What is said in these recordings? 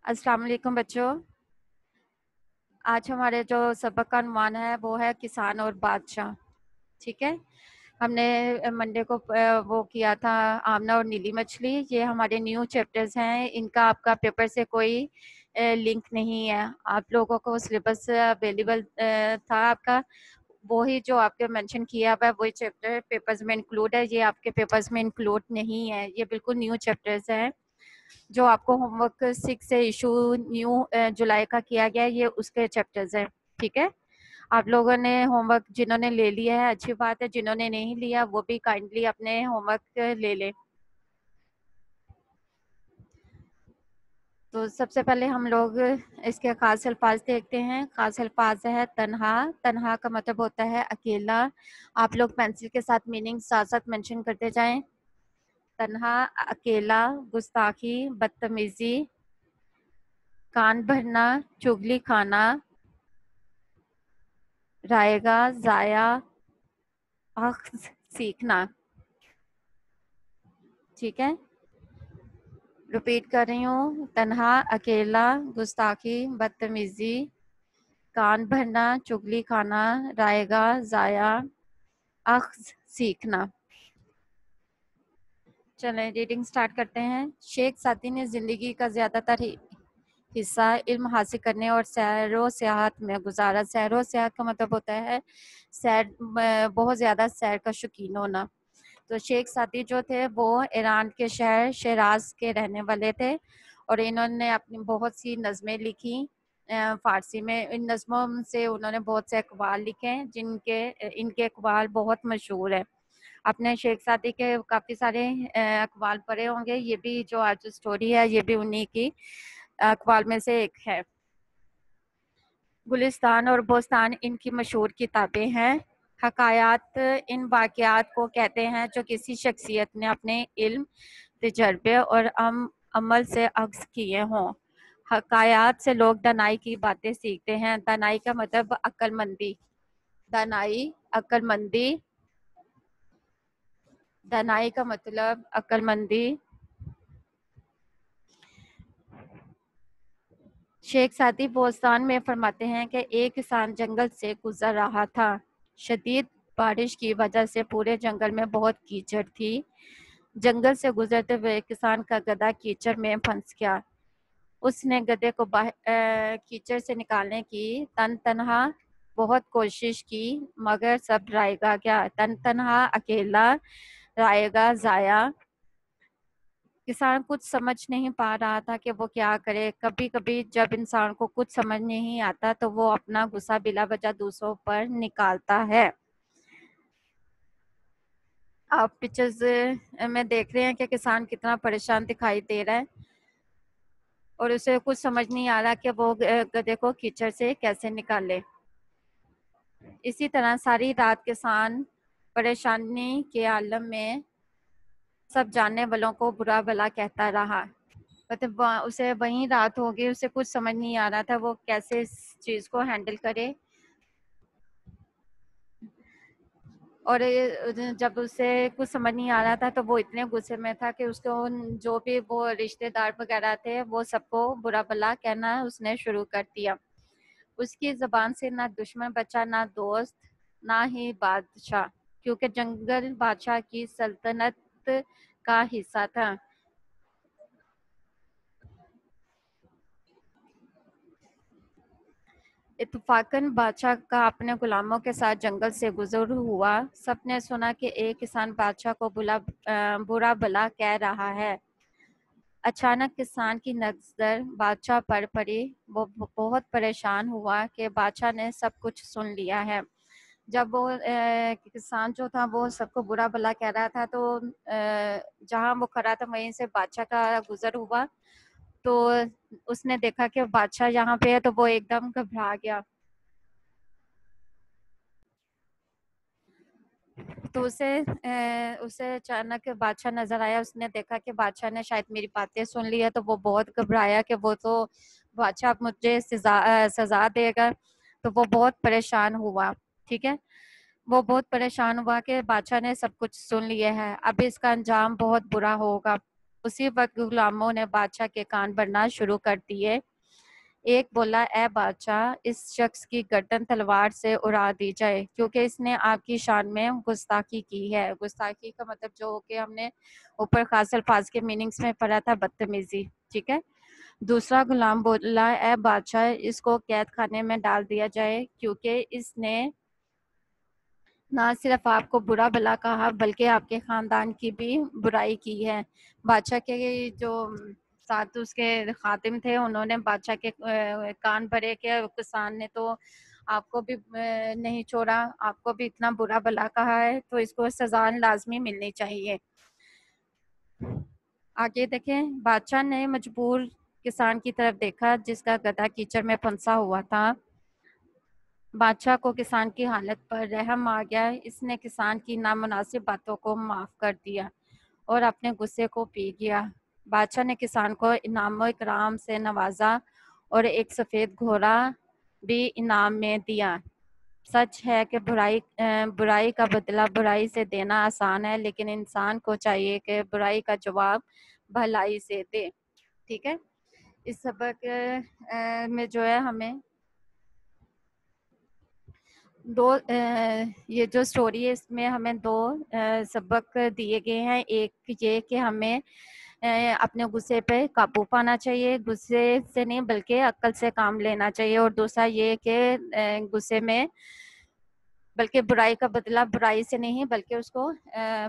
अस्सलाम वालेकुम बच्चों। आज हमारे जो सबक का अनुमान है वो है किसान और बादशाह। ठीक है, हमने मंडे को वो किया था आमना और नीली मछली। ये हमारे न्यू चैप्टर्स हैं, इनका आपका पेपर से कोई लिंक नहीं है। आप लोगों को सिलेबस अवेलेबल था आपका, वही जो आपके मेंशन किया हुआ है वही चैप्टर पेपर्स में इंक्लूड है। ये आपके पेपर्स में इंक्लूड नहीं है, ये बिल्कुल न्यू चैप्टर्स हैं जो आपको होमवर्क 6 से इशू न्यू जुलाई का किया गया है, ये उसके चैप्टर्स हैं। ठीक है, आप लोगों ने होमवर्क जिन्होंने ले लिया है अच्छी बात है, जिन्होंने नहीं लिया वो भी काइंडली अपने होमवर्क ले लें। तो सबसे पहले हम लोग इसके खास अल्फाज देखते हैं। खास अल्फाज है तन्हा। तन्हा का मतलब होता है अकेला। आप लोग पेंसिल के साथ मीनिंग साथ साथ मेंशन करते जाएं। तन्हा, अकेला, गुस्ताखी, बदतमीजी, कान भरना, चुगली खाना, रायगा, जाया, अख्ज़, सीखना। ठीक है, रिपीट कर रही हूँ। तन्हा, अकेला, गुस्ताखी, बदतमीजी, कान भरना, चुगली खाना, रायगा, जाया, अख्ज़, सीखना। चलें रीडिंग स्टार्ट करते हैं। शेख सादी ने ज़िंदगी का ज़्यादातर हिस्सा इल्म हासिल करने और सैरो सियाहत में गुजारा। सैरो सियाहत का मतलब होता है सैर, बहुत ज़्यादा सैर का शौकीन होना। तो शेख सादी जो थे वो ईरान के शहर शिराज के रहने वाले थे और इन्होंने अपनी बहुत सी नज़में लिखी फ़ारसी में। इन नज़मों से उन्होंने बहुत से अक़वाल लिखे हैं जिनके इनके अक़वाल बहुत मशहूर है। अपने शेख सादी के काफ़ी सारे अक़वाल पढ़े होंगे, ये भी जो आज स्टोरी है ये भी उन्हीं की अक़वाल में से एक है। गुलिस्तान और बोस्तान इनकी मशहूर किताबें हैं। हकायात इन वाक़यात को कहते हैं जो किसी शख्सियत ने अपने इल्म, तजर्बे और अमल से अक्स किए हों। हकायात से लोग दानाई की बातें सीखते हैं। दानाई का मतलब अक्लमंदी। दानाई, अक्लमंदी। दानाई का मतलब अक्लमंदी। शेख सादी बोस्तान में फरमाते हैं कि एक किसान जंगल से गुजर रहा था। शदीद बारिश की वजह से पूरे जंगल में बहुत कीचड़ थी। जंगल से गुजरते हुए किसान का गधा कीचड़ में फंस गया। उसने गधे को कीचड़ से निकालने की तनहा बहुत कोशिश की मगर सब रायगा गया। तनहा, अकेला, रायगा, जाया। किसान कुछ समझ नहीं पा रहा था कि वो क्या करे। कभी कभी जब इंसान को कुछ समझ नहीं आता तो वो अपना गुस्सा बिला वजह दूसरों पर निकालता है। आप पिक्चर्स में देख रहे हैं कि किसान कितना परेशान दिखाई दे रहा है और उसे कुछ समझ नहीं आ रहा कि वो गधे को कीचड़ से कैसे निकाले। इसी तरह सारी रात किसान परेशानी के आलम में सब जानने वालों को बुरा भला कहता रहा। मतलब उसे वहीं रात हो गई, उसे कुछ समझ नहीं आ रहा था वो कैसे इस चीज़ को हैंडल करे। और जब उसे कुछ समझ नहीं आ रहा था तो वो इतने गुस्से में था कि उसको जो भी वो रिश्तेदार वगैरह थे वो सबको बुरा भला कहना उसने शुरू कर दिया। उसकी ज़बान से ना दुश्मन बचा, ना दोस्त, ना ही बादशाह, क्योंकि जंगल बादशाह की सल्तनत का हिस्सा था। इत्तफाकन बादशाह का अपने गुलामों के साथ जंगल से गुजर हुआ। सबने सुना कि एक किसान बादशाह को बुरा भला कह रहा है। अचानक किसान की नज़र बादशाह पर पड़ी। वो बहुत परेशान हुआ कि बादशाह ने सब कुछ सुन लिया है। जब वो किसान जो था वो सबको बुरा भला कह रहा था तो जहाँ वो खड़ा था वहीं से बादशाह का गुजर हुआ। तो उसने देखा कि बादशाह यहाँ पे है तो वो एकदम घबरा गया। तो उसे अचानक बादशाह नजर आया। उसने देखा कि बादशाह ने शायद मेरी बातें सुन ली है तो वो बहुत घबराया कि वो तो बादशाह अब मुझे सजा देगा। तो वो बहुत परेशान हुआ। ठीक है, वो बहुत परेशान हुआ कि बादशाह ने सब कुछ सुन लिया है, अब इसका अंजाम बहुत बुरा होगा। उसी वक्त गुलामों ने बादशाह के कान भरना शुरू कर दिए। एक बोला, ए बादशाह, इस शख्स की गर्दन तलवार से उड़ा दी जाए क्योंकि इसने आपकी शान में गुस्ताखी की है। गुस्ताखी का मतलब जो कि हमने ऊपर खास अल्फाज के मीनिंग्स में पढ़ा था, बदतमीजी। ठीक है। दूसरा गुलाम बोला, ए बादशाह, इसको कैद खाने में डाल दिया जाए क्योंकि इसने ना सिर्फ आपको बुरा भला कहा बल्कि आपके खानदान की भी बुराई की है। बादशाह के जो साथ उसके खातिम थे, उन्होंने बादशाह के कान भरे कि किसान ने तो आपको भी नहीं छोड़ा, आपको भी इतना बुरा भला कहा है, तो इसको सजा लाजमी मिलनी चाहिए। आगे देखें, बादशाह ने मजबूर किसान की तरफ देखा जिसका गधा कीचड़ में फंसा हुआ था। बादशाह को किसान की हालत पर रहम आ गया। इसने किसान की नामुनासिब बातों को माफ़ कर दिया और अपने गुस्से को पी गया। बादशाह ने किसान को इनाम इकराम से नवाजा और एक सफ़ेद घोड़ा भी इनाम में दिया। सच है कि बुराई का बदला बुराई से देना आसान है, लेकिन इंसान को चाहिए कि बुराई का जवाब भलाई से दे। ठीक है। इस सबक में जो है हमें ये जो स्टोरी है इसमें हमें दो सबक दिए गए हैं। एक ये कि हमें अपने गुस्से पे काबू पाना चाहिए, गुस्से से नहीं बल्कि अक्ल से काम लेना चाहिए। और दूसरा ये कि गुस्से में बल्कि बुराई का बदला बुराई से नहीं बल्कि उसको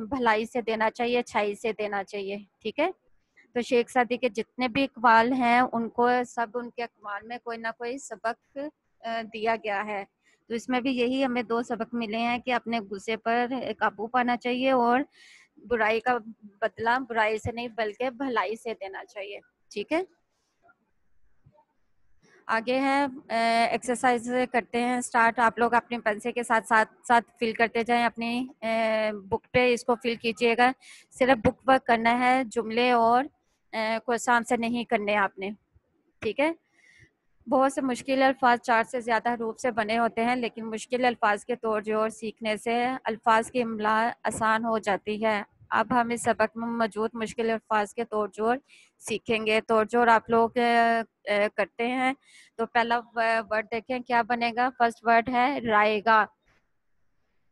भलाई से देना चाहिए, अच्छाई से देना चाहिए। ठीक है। तो शेख सादी के जितने भी इकबाल हैं उनको सब उनके इकबाल में कोई ना कोई सबक दिया गया है। तो इसमें भी यही हमें दो सबक मिले हैं कि अपने गुस्से पर काबू पाना चाहिए और बुराई का बदला बुराई से नहीं बल्कि भलाई से देना चाहिए। ठीक है। आगे है एक्सरसाइज करते हैं स्टार्ट। आप लोग अपने पेंसिल के साथ साथ साथ फिल करते जाएं अपनी बुक पे, इसको फिल कीजिएगा। सिर्फ बुक वर्क करना है, जुमले और क्वेश्चन से नहीं करने आपने। ठीक है। बहुत से मुश्किल अल्फाज चार से ज़्यादा हरूफ से बने होते हैं, लेकिन मुश्किल अल्फाज के तोड़ जोड़ सीखने से अल्फाज की इमला आसान हो जाती है। अब हम इस सबक में मौजूद मुश्किल अल्फाज के तोड़ जोड़ सीखेंगे। तोड़ जोड़ आप लोग करते हैं। तो पहला वर्ड देखें क्या बनेगा। फर्स्ट वर्ड है रायगा।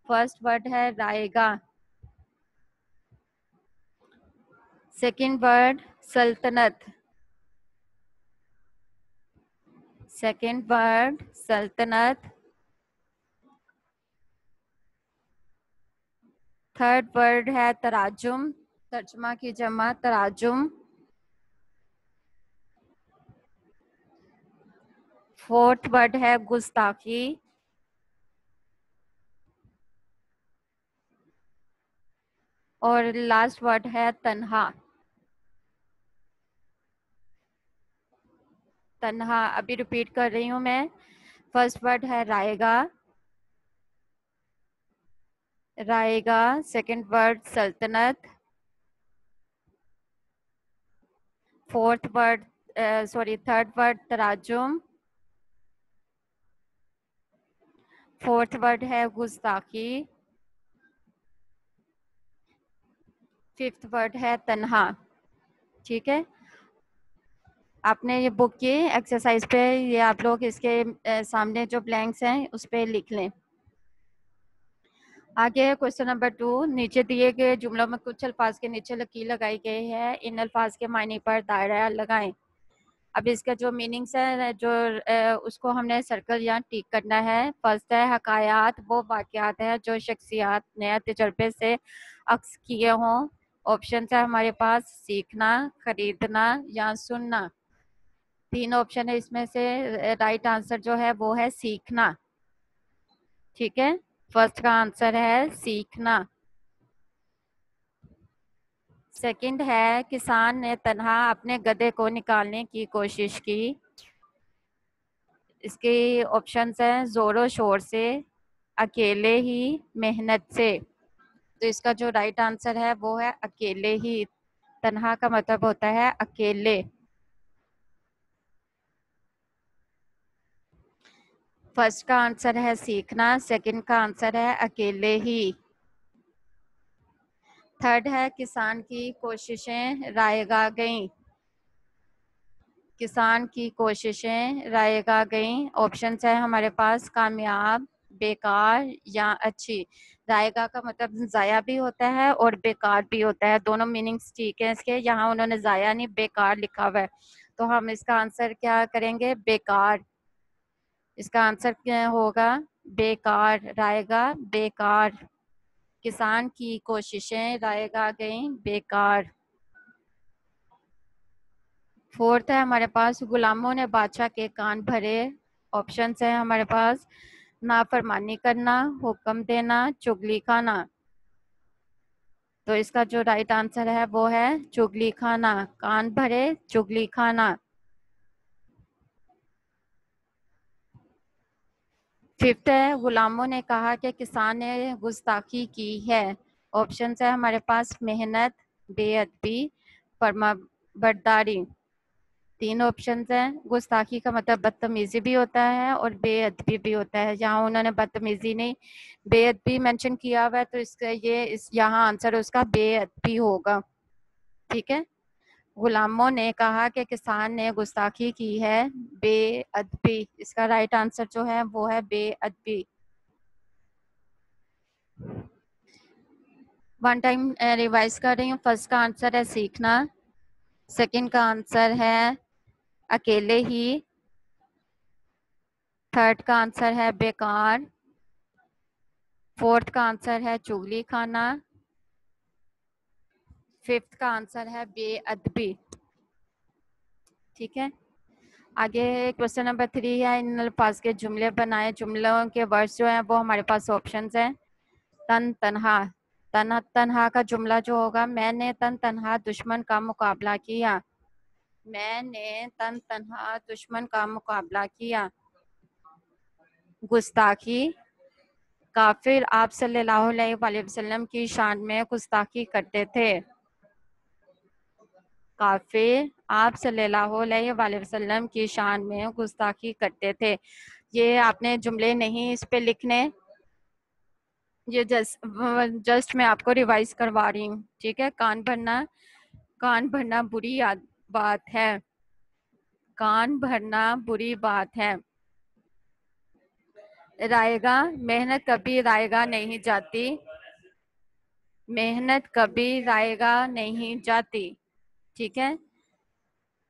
फर्स्ट वर्ड है रायगा। सेकंड वर्ड सल्तनत। सेकंड वर्ड सल्तनत। थर्ड वर्ड है तराजुम। तर्जमा की जमा तराजुम। फोर्थ वर्ड है गुस्ताखी। और लास्ट वर्ड है तन्हा। तन्हा अभी रिपीट कर रही हूँ मैं। फर्स्ट वर्ड है रायगा। रायगा। सेकंड वर्ड सल्तनत। फोर्थ वर्ड थर्ड वर्ड तराजुम। फोर्थ वर्ड है गुस्ताखी। फिफ्थ वर्ड है तन्हा। ठीक है। आपने ये बुक की एक्सरसाइज पे ये आप लोग इसके सामने जो ब्लैंक्स हैं उस पे लिख लें। आगे क्वेश्चन नंबर 2। नीचे दिए गए जुमलों में कुछ अल्फाज के नीचे लकीर लगाई गई है, इन अल्फाज के मायने पर दायरा लगाएं। अब इसका जो मीनिंग्स है जो उसको हमने सर्कल या टिक करना है। फर्स्ट है हकायात, वो वाक़यात है जो शख्सियात ने तजर्बे से अक्स किए हों। ऑप्शन है हमारे पास सीखना, खरीदना या सुनना। तीन ऑप्शन है, इसमें से राइट आंसर जो है वो है सीखना। ठीक है। फर्स्ट का आंसर है सीखना। सेकंड है किसान ने तन्हा अपने गधे को निकालने की कोशिश की। इसके ऑप्शंस हैं जोरों शोर से, अकेले ही, मेहनत से। तो इसका जो राइट आंसर है वो है अकेले ही। तन्हा का मतलब होता है अकेले। फर्स्ट का आंसर है सीखना, सेकंड का आंसर है अकेले ही। تھرڈ ہے کسان کی کوششیں رائگاں گئیں. کسان کی کوششیں رائگاں گئیں. آپشنس ہے ہمارے پاس کامیاب، بیکار یا اچھی. رائگاں کا مطلب ضائع بھی ہوتا ہے اور بیکار بھی ہوتا ہے، دونوں میننگس ٹھیک ہے اس کے. یہاں انہوں نے ضائع نہیں بیکار لکھا ہوا ہے، تو ہم اس کا آنسر کیا کریں گے؟ بیکار. اس کا آنسر کیا ہوگا؟ بیکار. رائگاں بیکار. کسان کی کوششیں رائگاں گئیں بیکار. فورتھ ہے ہمارے پاس غلاموں نے بادشاہ کے کان بھرے. آپشنس ہے ہمارے پاس نافرمانی کرنا، حکم دینا، چغلی کھانا. تو اس کا جو رائٹ آنسر ہے وہ ہے چغلی کھانا. کان بھرے، چغلی کھانا. ففتھ ہے غلاموں نے کہا کہ کسان نے گستاخی کی ہے. آپشنس ہے ہمارے پاس محنت، بے ادبی، فرما برداری. تین آپشنز ہیں. گستاخی کا مطلب بدتمیزی بھی ہوتا ہے اور بے ادبی بھی ہوتا ہے. یہاں انہوں نے بدتمیزی نہیں، بے ادبی مینشن کیا ہوا ہے، تو اس کا یہاں آنسر اس کا بے ادبی ہوگا. ٹھیک ہے. غلاموں نے کہا کہ کسان نے گستاخی کی ہے، بے ادبی. اس کا رائٹ آنسر جو ہے وہ ہے بے ادبی. ون ٹائم ریوائز کر رہی ہوں. فرسٹ کا آنسر ہے سیکھنا. سیکنڈ کا آنسر ہے اکیلے ہی. تھرڈ کا آنسر ہے بیکار. فورتھ کا آنسر ہے چغلی کھانا. ففتھ کا آنسر ہے بے ادبی. ٹھیک ہے. آگے کوشچن نمبر 3 ہے ان الفاظ کے جملے بنائے. جملوں کے ورڈز جو ہیں وہ ہمارے پاس آپشنز ہیں. تن تنہا. تنہا کا جملہ جو ہوگا، میں نے تن تنہا دشمن کا مقابلہ کیا. میں نے تن تنہا دشمن کا مقابلہ کیا. گستاخی. کافر آپ صلی اللہ علیہ وآلہ وسلم کی شان میں گستاخی کرتے تھے. کافر آپ صلی اللہ علیہ وآلہ وسلم کی شان میں گستاخی کرتے تھے. یہ آپ نے جملے نہیں اس پہ لکھنے، یہ جسٹ میں آپ کو ریوائز کروا رہی ہوں. ٹھیک ہے. کان بھرنا بری بات ہے. کان بھرنا بری بات ہے. رائگاں. محنت کبھی رائگاں نہیں جاتی. محنت کبھی رائگاں نہیں جاتی. ٹھیک ہے.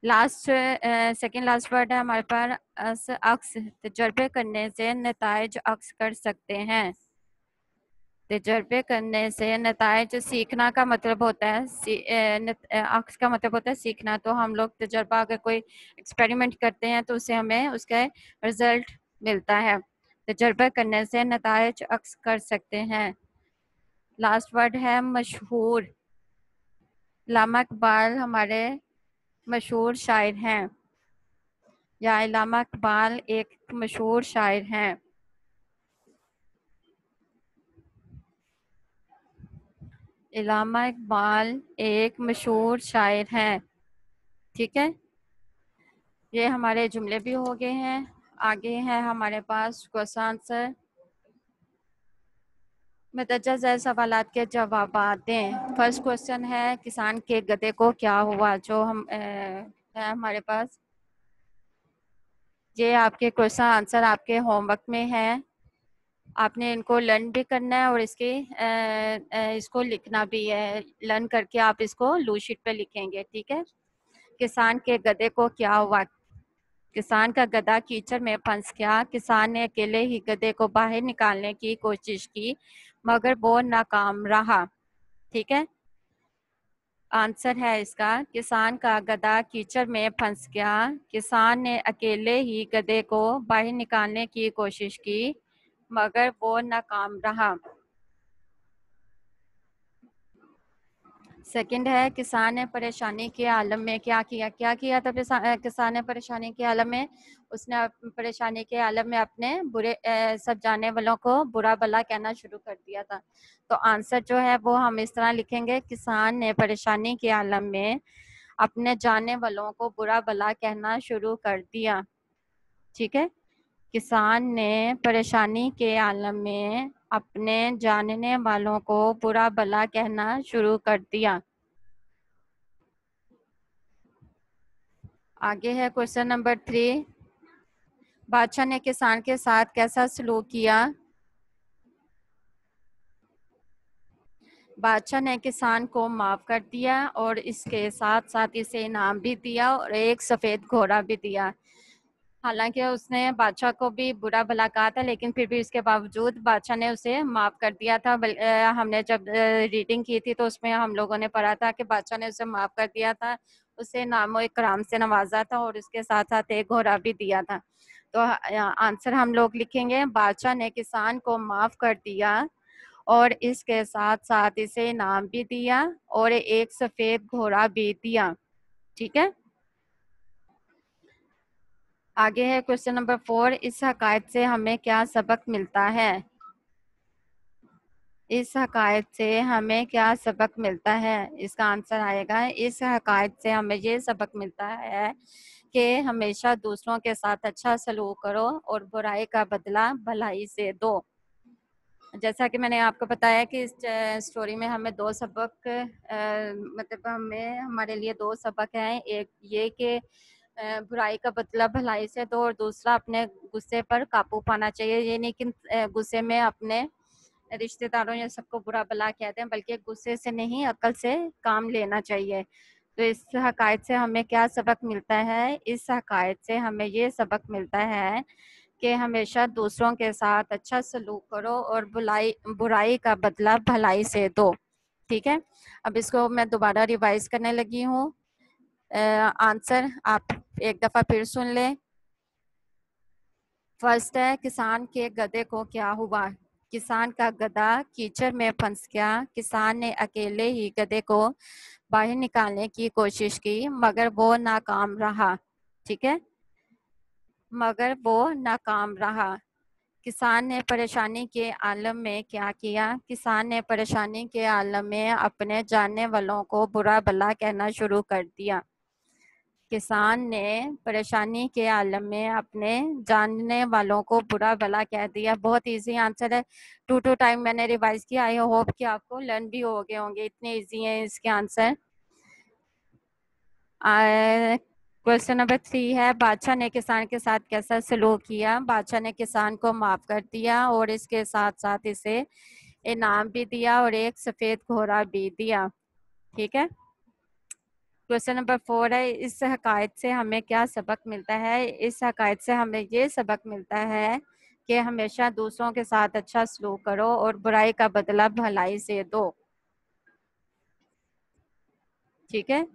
لاسٹ سیکنڈ لاسٹ ورڈ ہے ہمارے پاس عکس. تجربے کرنے سے نتائج عکس کر سکتے ہیں. تجربے کرنے سے نتائج. سیکھنا کا مطلب ہوتا ہے عکس کا مطلب ہوتا ہے سیکھنا. تو ہم لوگ تجربہ اگر کوئی ایکسپیریمنٹ کرتے ہیں تو اسے ہمیں اس کا رزلٹ ملتا ہے. تجربہ کرنے سے نتائج عکس کر سکتے ہیں. لاسٹ ورڈ ہے مشہور. علامہ اقبال ہمارے مشہور شاعر ہیں، یا علامہ اقبال ایک مشہور شاعر ہیں. علامہ اقبال ایک مشہور شاعر ہیں. ٹھیک ہے. یہ ہمارے جملے بھی ہو گئے ہیں. آگے ہے ہمارے پاس کوسچن آنسر. متوجہ ذیل سوالات کے جوابات دیں. فرسٹ کوسچن ہے کسان کے گدھے کو کیا ہوا. جو ہم ہے ہمارے پاس یہ آپ کے کوسچن آنسر آپ کے ہوم ورک میں ہے. آپ نے ان کو لرن بھی کرنا ہے اور اس کو لکھنا بھی ہے. لرن کر کے آپ اس کو لو شیٹ پہ لکھیں گے. ٹھیک ہے. کسان کے گدھے کو کیا ہوا. کسان کا گدھا کیچڑ میں پھنس گیا. کسان نے اکیلے ہی گدھے کو باہر نکالنے کی کوشش کی مگر وہ ناکام رہا. ٹھیک ہے. آنسر ہے اس کا کسان کا گدھا کیچڑ میں پھنس گیا. کسان نے اکیلے ہی گدھے کو باہر نکالنے کی کوشش کی مگر وہ ناکام رہا. سیکنڈ ہے کسان نے پریشانی کے عالم میں کیا کیا تھا. کسان نے پریشانی کے عالم میں اس نے پریشانی کے عالم میں اپنے برے سب جانے والوں کو برا بھلا کہنا شروع کر دیا تھا. تو آنسر جو ہے وہ ہم اس طرح لکھیں گے کسان نے پریشانی کے عالم میں اپنے جانے والوں کو برا بھلا کہنا شروع کر دیا. ٹھیک ہے. کسان نے پریشانی کے عالم میں अपने जानने वालों को बुरा भला कहना शुरू कर दिया। आगे है क्वेश्चन नंबर 3। बादशाह ने किसान के साथ कैसा सलूक किया? बादशाह ने किसान को माफ कर दिया और इसके साथ साथ इसे इनाम भी दिया और एक सफेद घोड़ा भी दिया। हालांकि उसने बादशाह को भी बुरा भला कहा था, लेकिन फिर भी इसके बावजूद बादशाह ने उसे माफ कर दिया था। हमने जब रीडिंग की थी तो उसमें हम लोगों ने पढ़ा था कि बादशाह ने उसे माफ कर दिया था, उसे नामो इकराम से नवाजा था और उसके साथ साथ एक घोड़ा भी दिया था। तो आंसर हम लोग लिखेंगे, बादशाह ने किसान को माफ कर दिया और इसके साथ साथ इसे इनाम भी दिया और एक सफेद घोड़ा भी दिया। ठीक है, आगे है क्वेश्चन नंबर 4। इस हकायत से हमें क्या सबक मिलता है? इस हकायत से हमें क्या सबक मिलता है? इसका आंसर आएगा, इस हकायत से हमें ये सबक मिलता है कि हमेशा दूसरों के साथ अच्छा सलूक करो और बुराई का बदला भलाई से दो। जैसा कि मैंने आपको बताया कि इस स्टोरी में हमें दो सबक मतलब हमारे लिए दो सबक हैं। एक ये कि बुराई का बदला भलाई से दो, और दूसरा अपने गुस्से पर काबू पाना चाहिए। ये नहीं कि गुस्से में अपने रिश्तेदारों या सबको बुरा भला कहते हैं, बल्कि गुस्से से नहीं, अक्ल से काम लेना चाहिए। तो इस हकायत से हमें क्या सबक मिलता है? इस हकायत से हमें ये सबक मिलता है कि हमेशा दूसरों के साथ अच्छा सलूक करो और बुराई का बदला भलाई से दो। ठीक है, अब इसको मैं दोबारा रिवाइज करने लगी हूँ। आंसर आप एक दफा फिर सुन लें। फर्स्ट है, किसान के गधे को क्या हुआ? किसान का गधा कीचड़ में फंस गया। किसान ने अकेले ही गधे को बाहर निकालने की कोशिश की, मगर वो नाकाम रहा। ठीक है, मगर वो नाकाम रहा। किसान ने परेशानी के आलम में क्या किया? किसान ने परेशानी के आलम में अपने जानने वालों को बुरा भला कहना शुरू कर दिया। किसान ने परेशानी के आलम में अपने जानने वालों को बुरा भला कह दिया। बहुत इजी आंसर है। 2 टाइम मैंने रिवाइज किया। आई होप कि आपको लर्न भी हो गए होंगे, इतने इजी हैं इसके आंसर। क्वेश्चन नंबर 3 है, बादशाह ने किसान के साथ कैसा सलूक किया? बादशाह ने किसान को माफ कर दिया और इसके साथ साथ इसे इनाम भी दिया और एक सफेद घोड़ा भी दिया। ठीक है, क्वेश्चन नंबर 4 है, इस हकायत से हमें क्या सबक मिलता है? इस हकायत से हमें ये सबक मिलता है कि हमेशा दूसरों के साथ अच्छा सलूक करो और बुराई का बदला भलाई से दो। ठीक है,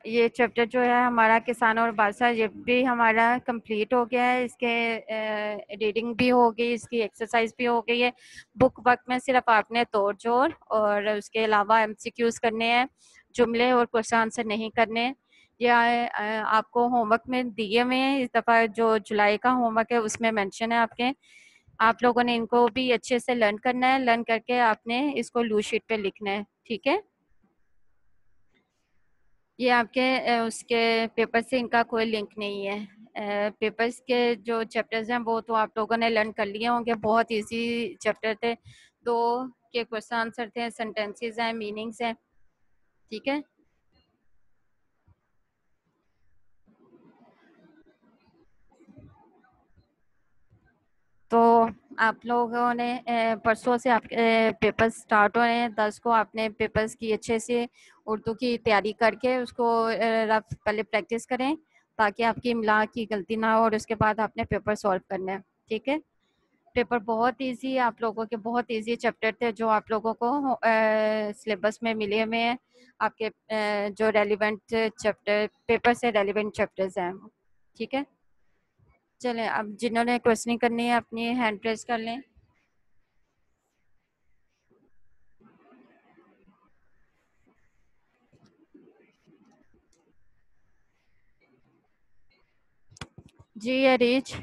ये चैप्टर जो है हमारा किसान और बादशाह, ये भी हमारा कंप्लीट हो गया है। इसके रीडिंग भी हो गई, इसकी एक्सरसाइज भी हो गई है। बुक वर्क में सिर्फ आपने तोड़ जोड़ और उसके अलावा एमसीक्यूज करने हैं, जुमले और क्वेश्चन आंसर नहीं करने। या आपको होमवर्क में दिए हुए हैं, इस दफ़ा जो जुलाई का होमवर्क है उसमें मेंशन है आपके। आप लोगों ने इनको भी अच्छे से लर्न करना है। लर्न करके आपने इसको लूज शीट पे लिखना है। ठीक है, ये आपके उसके पेपर से इनका कोई लिंक नहीं है। पेपर्स के जो चैप्टर्स हैं वो तो आप लोगों ने लर्न कर लिए होंगे, बहुत इजी चैप्टर थे। दो के क्वेश्चन आंसर थे, सेंटेंसेस हैं, मीनिंग्स हैं। ठीक है, तो आप लोगों ने परसों से आप पेपर्स स्टार्ट हो रहे हैं। 10 को आपने पेपर्स की अच्छे से उर्दू की तैयारी करके उसको रफ पहले प्रैक्टिस करें, ताकि आपकी इमला की गलती ना हो, और उसके बाद आपने पेपर सॉल्व करना है। ठीक है, पेपर बहुत इजी, आप लोगों के बहुत इजी चैप्टर थे जो आप लोगों को सिलेबस में मिले हुए हैं। आपके जो रेलिवेंट चैप्टर, पेपर से रेलिवेंट चैप्टर्स हैं। ठीक है, चलें, अब जिन्होंने क्वेश्चनिंग करनी है अपनी हैंड रेज कर लें। जी अरीज।